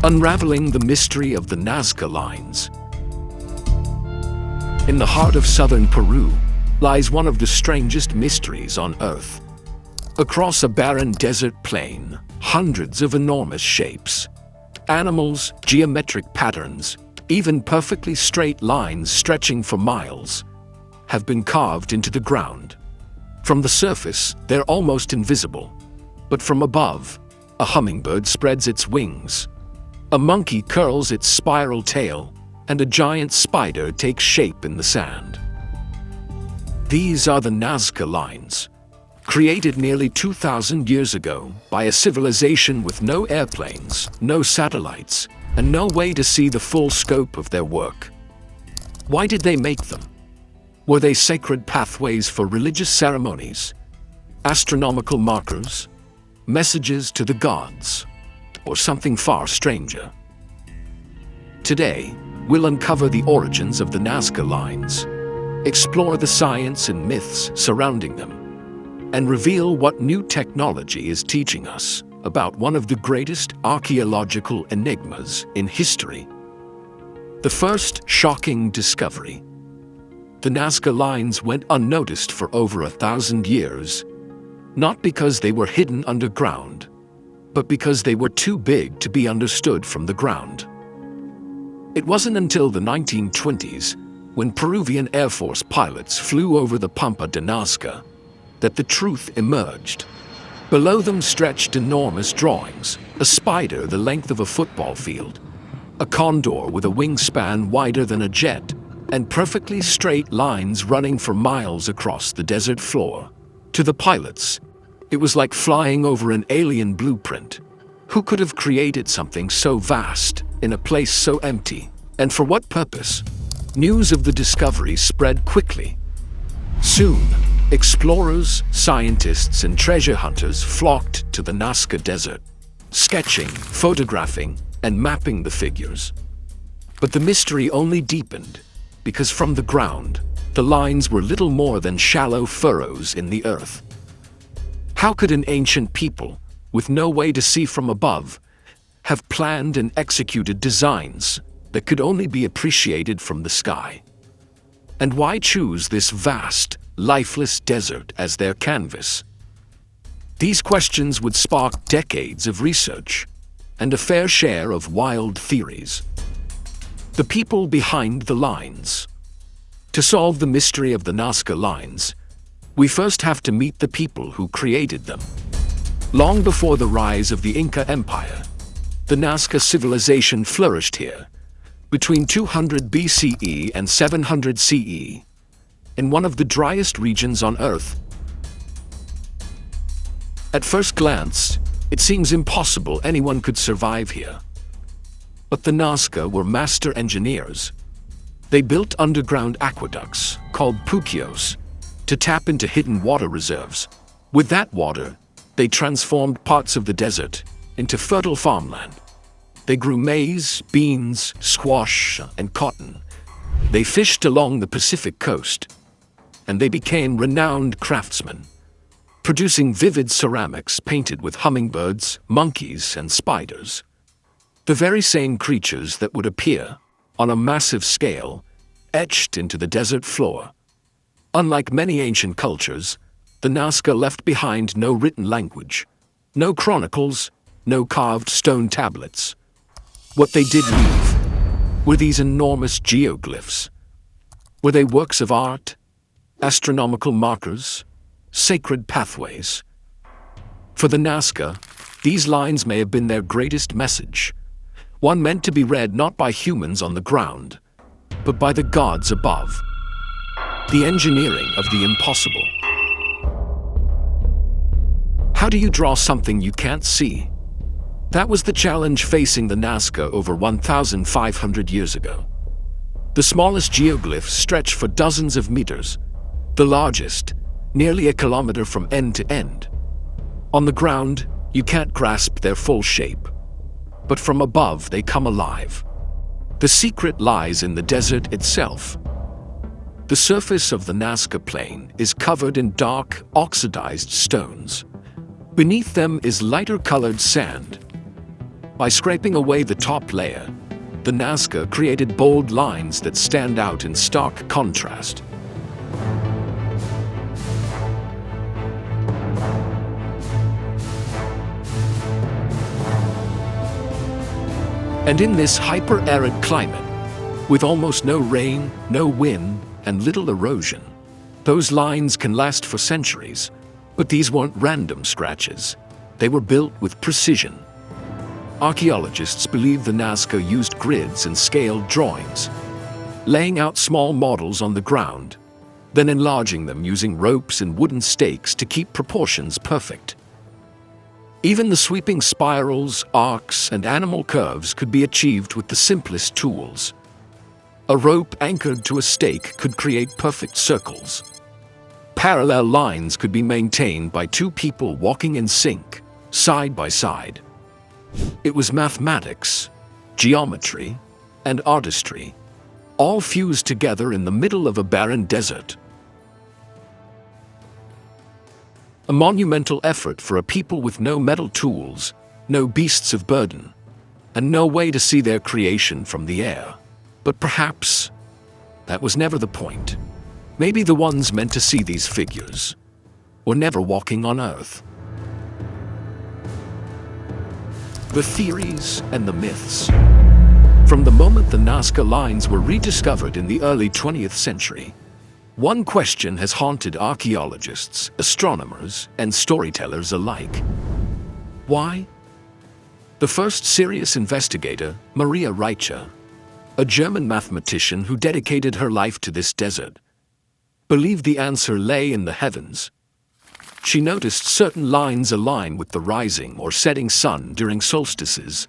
Unraveling the mystery of the Nazca Lines. In the heart of southern Peru lies one of the strangest mysteries on Earth. Across a barren desert plain, hundreds of enormous shapes, animals, geometric patterns, even perfectly straight lines stretching for miles, have been carved into the ground. From the surface, they're almost invisible, but from above, a hummingbird spreads its wings, a monkey curls its spiral tail, and a giant spider takes shape in the sand. These are the Nazca Lines, created nearly 2,000 years ago by a civilization with no airplanes, no satellites, and no way to see the full scope of their work. Why did they make them? Were they sacred pathways for religious ceremonies, astronomical markers, messages to the gods, or something far stranger? Today, we'll uncover the origins of the Nazca Lines, explore the science and myths surrounding them, and reveal what new technology is teaching us about one of the greatest archaeological enigmas in history. The first shocking discovery. The Nazca Lines went unnoticed for over 1,000 years, not because they were hidden underground, but because they were too big to be understood from the ground. It wasn't until the 1920s, when Peruvian Air Force pilots flew over the Pampa de Nazca, that the truth emerged. Below them stretched enormous drawings, a spider the length of a football field, a condor with a wingspan wider than a jet, and perfectly straight lines running for miles across the desert floor. To the pilots, it was like flying over an alien blueprint. Who could have created something so vast in a place so empty? And for what purpose? News of the discovery spread quickly. Soon, explorers, scientists, and treasure hunters flocked to the Nazca Desert, sketching, photographing, and mapping the figures. But the mystery only deepened, because from the ground, the lines were little more than shallow furrows in the earth. How could an ancient people, with no way to see from above, have planned and executed designs that could only be appreciated from the sky? And why choose this vast, lifeless desert as their canvas? These questions would spark decades of research and a fair share of wild theories. The people behind the lines. To solve the mystery of the Nazca Lines, we first have to meet the people who created them. Long before the rise of the Inca Empire, the Nazca civilization flourished here, between 200 BCE and 700 CE, in one of the driest regions on Earth. At first glance, it seems impossible anyone could survive here. But the Nazca were master engineers. They built underground aqueducts, called puquios, to tap into hidden water reserves. With that water, they transformed parts of the desert into fertile farmland. They grew maize, beans, squash, and cotton. They fished along the Pacific coast, and they became renowned craftsmen, producing vivid ceramics painted with hummingbirds, monkeys, and spiders. The very same creatures that would appear, on a massive scale, etched into the desert floor. Unlike many ancient cultures, the Nazca left behind no written language, no chronicles, no carved stone tablets. What they did leave were these enormous geoglyphs. Were they works of art, astronomical markers, sacred pathways? For the Nazca, these lines may have been their greatest message, one meant to be read not by humans on the ground, but by the gods above. The engineering of the impossible. How do you draw something you can't see? That was the challenge facing the Nazca over 1,500 years ago. The smallest geoglyphs stretch for dozens of meters, the largest, nearly a kilometer from end to end. On the ground, you can't grasp their full shape, but from above they come alive. The secret lies in the desert itself. The surface of the Nazca Plain is covered in dark, oxidized stones. Beneath them is lighter-colored sand. By scraping away the top layer, the Nazca created bold lines that stand out in stark contrast. And in this hyper-arid climate, with almost no rain, no wind, and little erosion, those lines can last for centuries. But these weren't random scratches. They were built with precision. Archaeologists believe the Nazca used grids and scaled drawings, laying out small models on the ground, then enlarging them using ropes and wooden stakes to keep proportions perfect. Even the sweeping spirals, arcs, and animal curves could be achieved with the simplest tools. A rope anchored to a stake could create perfect circles. Parallel lines could be maintained by two people walking in sync, side by side. It was mathematics, geometry, and artistry, all fused together in the middle of a barren desert. A monumental effort for a people with no metal tools, no beasts of burden, and no way to see their creation from the air. But perhaps that was never the point. Maybe the ones meant to see these figures were never walking on Earth. The theories and the myths. From the moment the Nazca Lines were rediscovered in the early 20th century, one question has haunted archaeologists, astronomers, and storytellers alike. Why? The first serious investigator, Maria Reicher, a German mathematician who dedicated her life to this desert, believed the answer lay in the heavens. She noticed certain lines align with the rising or setting sun during solstices.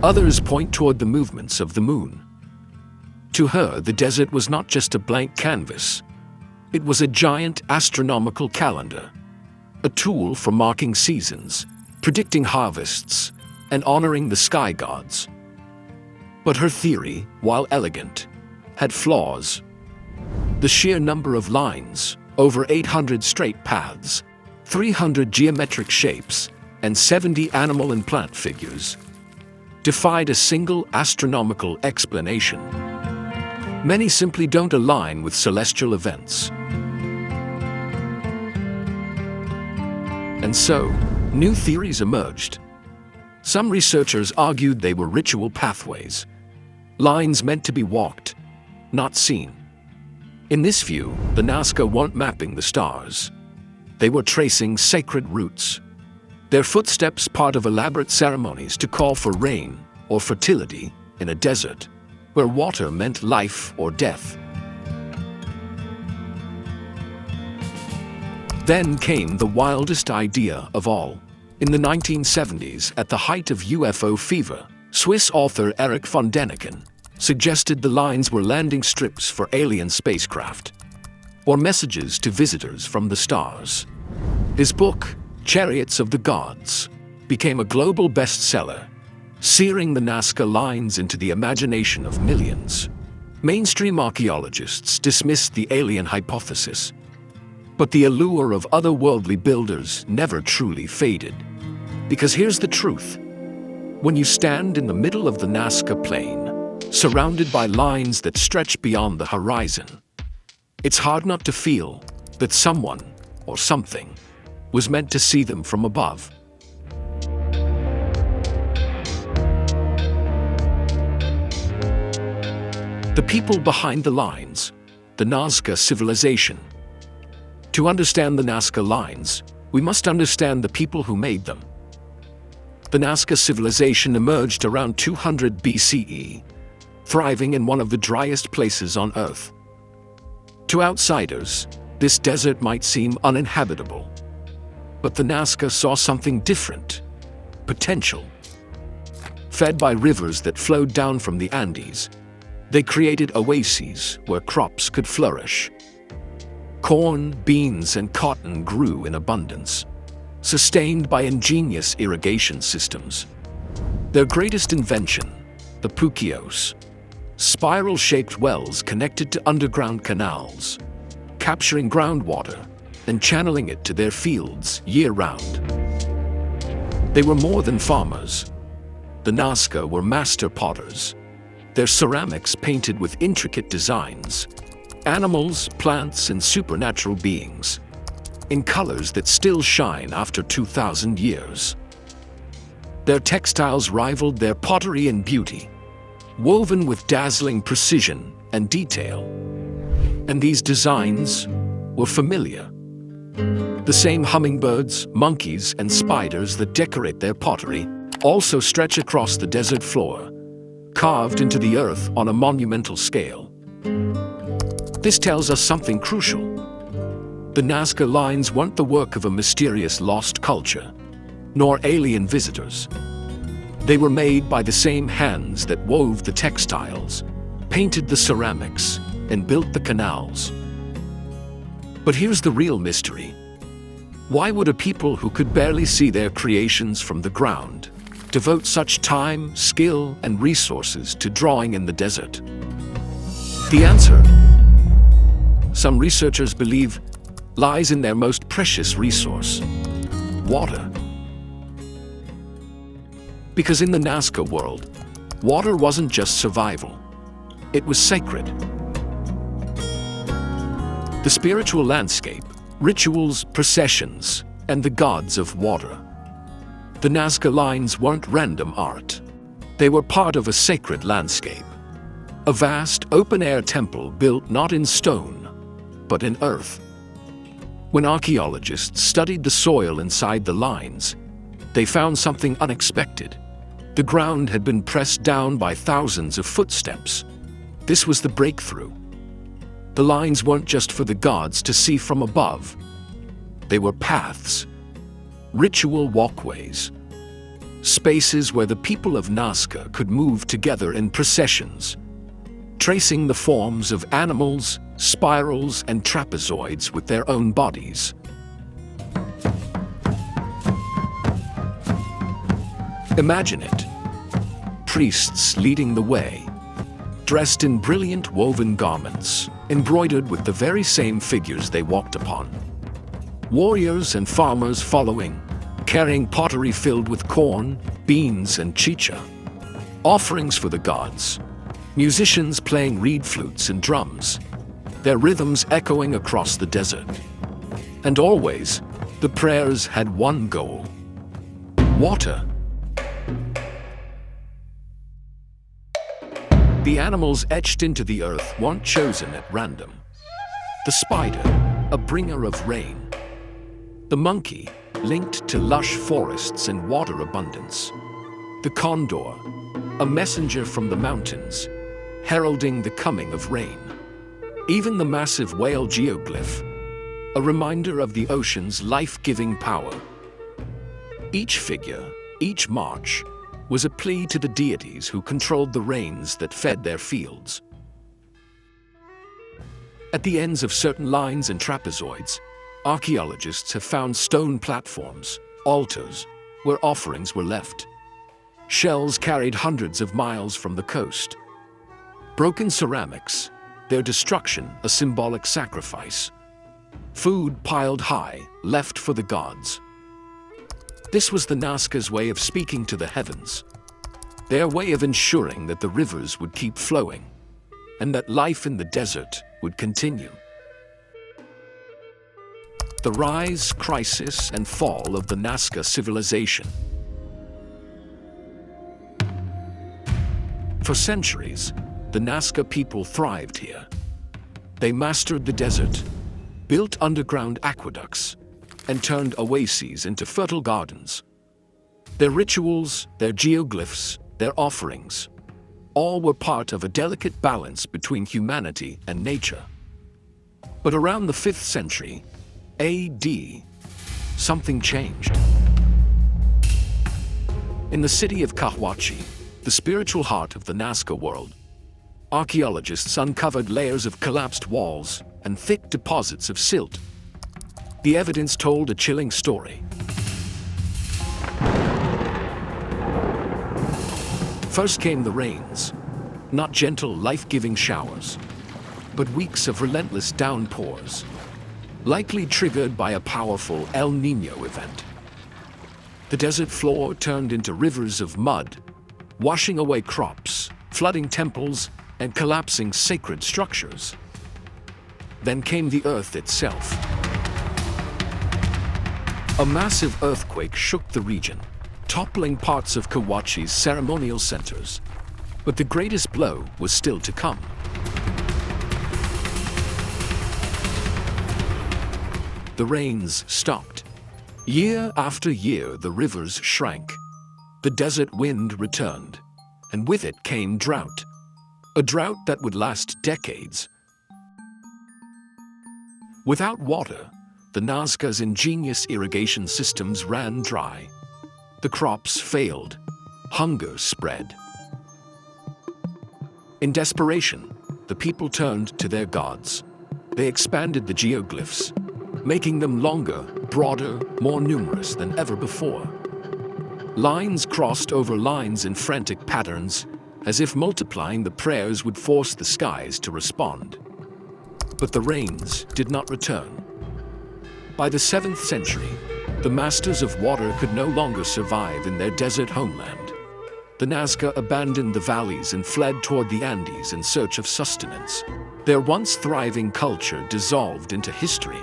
Others point toward the movements of the moon. To her, the desert was not just a blank canvas. It was a giant astronomical calendar, a tool for marking seasons, predicting harvests, and honoring the sky gods. But her theory, while elegant, had flaws. The sheer number of lines, over 800 straight paths, 300 geometric shapes, and 70 animal and plant figures, defied a single astronomical explanation. Many simply don't align with celestial events. And so, new theories emerged. Some researchers argued they were ritual pathways, lines meant to be walked, not seen. In this view, the Nazca weren't mapping the stars. They were tracing sacred routes, their footsteps part of elaborate ceremonies to call for rain or fertility in a desert where water meant life or death. Then came the wildest idea of all. In the 1970s, at the height of UFO fever, Swiss author Erich von Däniken suggested the lines were landing strips for alien spacecraft, or messages to visitors from the stars. His book, Chariots of the Gods, became a global bestseller, searing the Nazca Lines into the imagination of millions. Mainstream archaeologists dismissed the alien hypothesis, but the allure of otherworldly builders never truly faded. Because here's the truth. When you stand in the middle of the Nazca Plain, surrounded by lines that stretch beyond the horizon, it's hard not to feel that someone or something was meant to see them from above. The people behind the lines, the Nazca civilization. To understand the Nazca Lines, we must understand the people who made them. The Nazca civilization emerged around 200 BCE, thriving in one of the driest places on Earth. To outsiders, this desert might seem uninhabitable. But the Nazca saw something different: potential. Fed by rivers that flowed down from the Andes, they created oases where crops could flourish. Corn, beans, and cotton grew in abundance, sustained by ingenious irrigation systems. Their greatest invention, the puquios, spiral-shaped wells connected to underground canals, capturing groundwater and channeling it to their fields year-round. They were more than farmers. The Nazca were master potters. Their ceramics painted with intricate designs, animals, plants, and supernatural beings, in colors that still shine after 2,000 years. Their textiles rivaled their pottery in beauty, woven with dazzling precision and detail. And these designs were familiar. The same hummingbirds, monkeys, and spiders that decorate their pottery also stretch across the desert floor, carved into the earth on a monumental scale. This tells us something crucial. The Nazca Lines weren't the work of a mysterious lost culture, nor alien visitors. They were made by the same hands that wove the textiles, painted the ceramics, and built the canals. But here's the real mystery. Why would a people who could barely see their creations from the ground devote such time, skill, and resources to drawing in the desert? The answer, some researchers believe, lies in their most precious resource: water. Because in the Nazca world, water wasn't just survival, it was sacred. The spiritual landscape, rituals, processions, and the gods of water. The Nazca Lines weren't random art. They were part of a sacred landscape, a vast open-air temple built not in stone, but in earth. When archaeologists studied the soil inside the lines, they found something unexpected. The ground had been pressed down by thousands of footsteps. This was the breakthrough. The lines weren't just for the gods to see from above. They were paths, ritual walkways, spaces where the people of Nazca could move together in processions, tracing the forms of animals, spirals, and trapezoids with their own bodies. Imagine it. Priests leading the way, dressed in brilliant woven garments, embroidered with the very same figures they walked upon. Warriors and farmers following, carrying pottery filled with corn, beans, and chicha. Offerings for the gods. Musicians playing reed flutes and drums, their rhythms echoing across the desert. And always, the prayers had one goal: water. The animals etched into the earth weren't chosen at random. The spider, a bringer of rain. The monkey, linked to lush forests and water abundance. The condor, a messenger from the mountains, heralding the coming of rain. Even the massive whale geoglyph, a reminder of the ocean's life-giving power. Each figure, each march, was a plea to the deities who controlled the rains that fed their fields. At the ends of certain lines and trapezoids, archaeologists have found stone platforms, altars, where offerings were left. Shells carried hundreds of miles from the coast. Broken ceramics, their destruction a symbolic sacrifice. Food piled high, left for the gods. This was the Nazca's way of speaking to the heavens, their way of ensuring that the rivers would keep flowing, and that life in the desert would continue. The rise, crisis, and fall of the Nazca civilization. For centuries, the Nazca people thrived here. They mastered the desert, built underground aqueducts, and turned oases into fertile gardens. Their rituals, their geoglyphs, their offerings, all were part of a delicate balance between humanity and nature. But around the 5th century AD, something changed. In the city of Cahuachi, the spiritual heart of the Nazca world, archaeologists uncovered layers of collapsed walls and thick deposits of silt. The evidence told a chilling story. First came the rains, not gentle, life-giving showers, but weeks of relentless downpours, likely triggered by a powerful El Niño event. The desert floor turned into rivers of mud, washing away crops, flooding temples, and collapsing sacred structures. Then came the earth itself. A massive earthquake shook the region, toppling parts of Kawachi's ceremonial centers. But the greatest blow was still to come. The rains stopped. Year after year, the rivers shrank. The desert wind returned, and with it came drought. A drought that would last decades. Without water, the Nazca's ingenious irrigation systems ran dry. The crops failed. Hunger spread. In desperation, the people turned to their gods. They expanded the geoglyphs, making them longer, broader, more numerous than ever before. Lines crossed over lines in frantic patterns, as if multiplying the prayers would force the skies to respond. But the rains did not return. By the 7th century, the masters of water could no longer survive in their desert homeland. The Nazca abandoned the valleys and fled toward the Andes in search of sustenance. Their once thriving culture dissolved into history,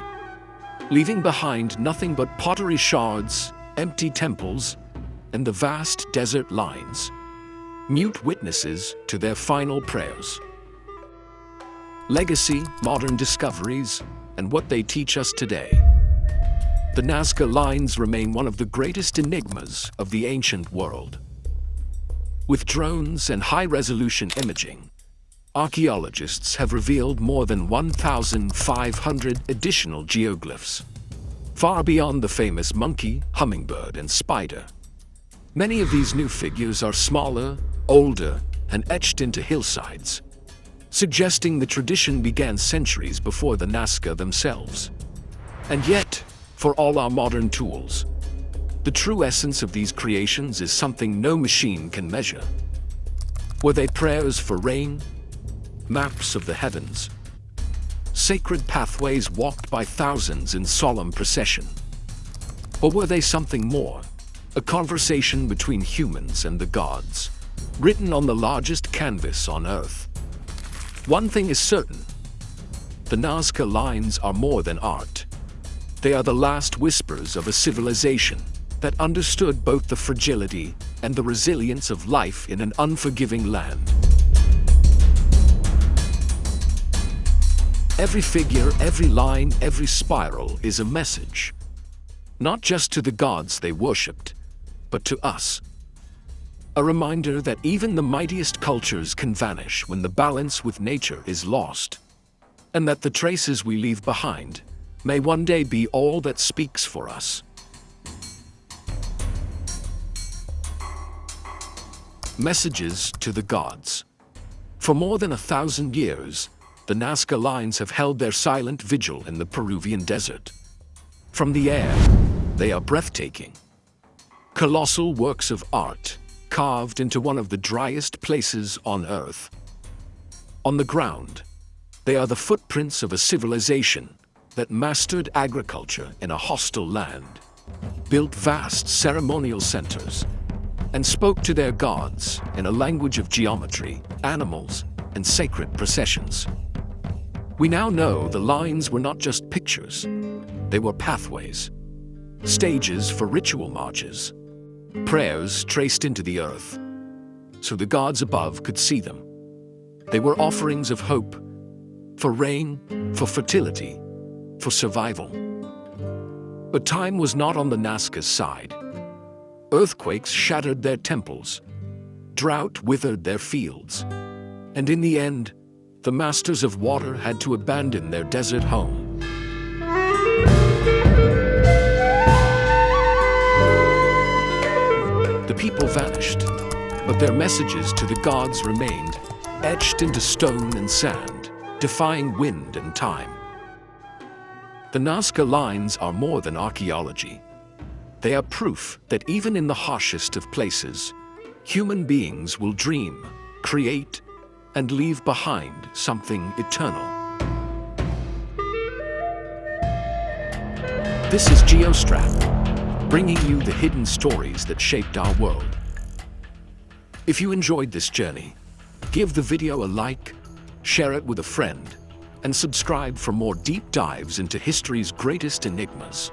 leaving behind nothing but pottery shards, empty temples, and the vast desert lines, mute witnesses to their final prayers. Legacy, modern discoveries, and what they teach us today. The Nazca Lines remain one of the greatest enigmas of the ancient world. With drones and high-resolution imaging, archaeologists have revealed more than 1,500 additional geoglyphs, far beyond the famous monkey, hummingbird, and spider. Many of these new figures are smaller, older, and etched into hillsides, suggesting the tradition began centuries before the Nazca themselves. And yet, for all our modern tools, the true essence of these creations is something no machine can measure. Were they prayers for rain, maps of the heavens, sacred pathways walked by thousands in solemn procession? Or were they something more, a conversation between humans and the gods, written on the largest canvas on Earth? One thing is certain: the Nazca Lines are more than art. They are the last whispers of a civilization that understood both the fragility and the resilience of life in an unforgiving land. Every figure, every line, every spiral is a message, not just to the gods they worshipped, but to us. A reminder that even the mightiest cultures can vanish when the balance with nature is lost, and that the traces we leave behind may one day be all that speaks for us. Messages to the gods. For more than 1,000 years, the Nazca Lines have held their silent vigil in the Peruvian desert. From the air, they are breathtaking. Colossal works of art, carved into one of the driest places on Earth. On the ground, they are the footprints of a civilization that mastered agriculture in a hostile land, built vast ceremonial centers, and spoke to their gods in a language of geometry, animals, and sacred processions. We now know the lines were not just pictures. They were pathways, stages for ritual marches, prayers traced into the earth, so the gods above could see them. They were offerings of hope, for rain, for fertility, for survival. But time was not on the Nazca's side. Earthquakes shattered their temples, drought withered their fields, and in the end, the masters of water had to abandon their desert home. The people vanished, but their messages to the gods remained, etched into stone and sand, defying wind and time. The Nazca Lines are more than archaeology. They are proof that even in the harshest of places, human beings will dream, create, and leave behind something eternal. This is GeoStrap, bringing you the hidden stories that shaped our world. If you enjoyed this journey, give the video a like, share it with a friend, and subscribe for more deep dives into history's greatest enigmas.